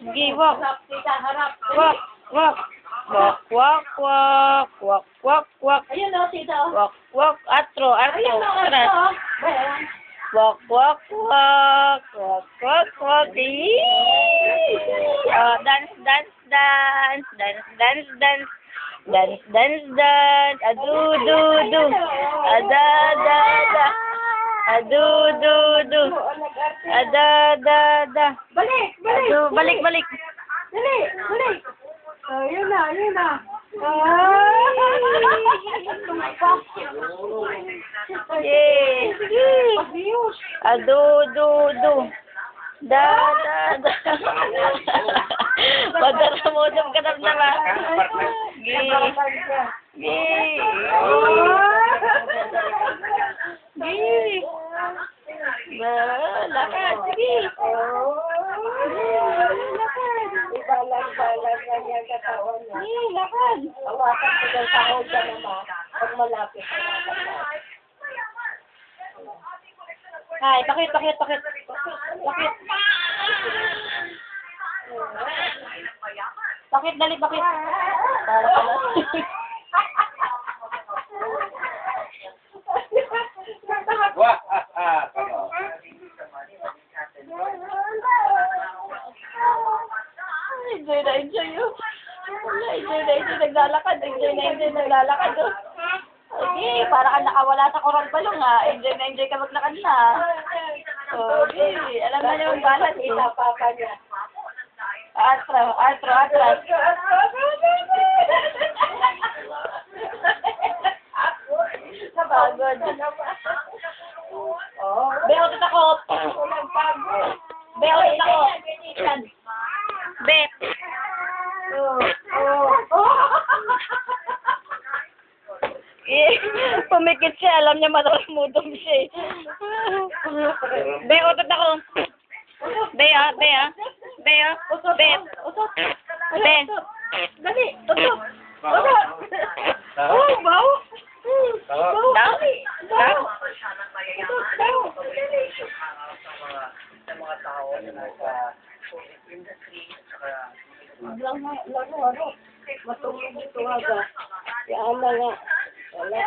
Sige, walk. Harap, tita, harap. Walk, walk. Walk, walk, walk. Walk, walk, walk. Ayun o, tita. Walk, walk. Atro, atro. Ayun o, Tara. Ayan. Walk, walk, walk. Walk, walk, walk. Yee! Oh, dance, dance, dance. Dance, dance, dance. Dance, dance, dance. Adu, du, du. Ada, da, da. Adu, du, du. Ada, da, da. Balik, balik. Adu, balik, balik. Dali, balik. Oh, yun na, yun na. Yay! Adu, du, du. Da, da, da. Pagkaramodam ka naman. Gay. Gay. Gay. Lakad, sige. Ibalag-balag na niya katawan niya. Gay, lakad. Awasan ko ng sahod ka naman. Pag malapit. Hay, bakit. Bakit? Bakit, dali, bakit? Para pala. Enjoy na enjoy yun. Enjoy na enjoy naglalakad. Enjoy na enjoy naglalakad. Okay, para ka nakawala sa coral balong ha. Enjoy na enjoy ka maglakad na. Okay, alam na niyo ang balat eh. Papa niya. Atras. Napagod. Be, utot ako. Be, utot ako. Be. Pumikit siya. Alam niya maramudom siya eh. Be, utot ako. Be. Be. Dali, tutok. Tutok. Oh, bau. Daw? Sa mga tao na nasa industry, saka Laro. Matulog ito aga. Yan na nga. Wala.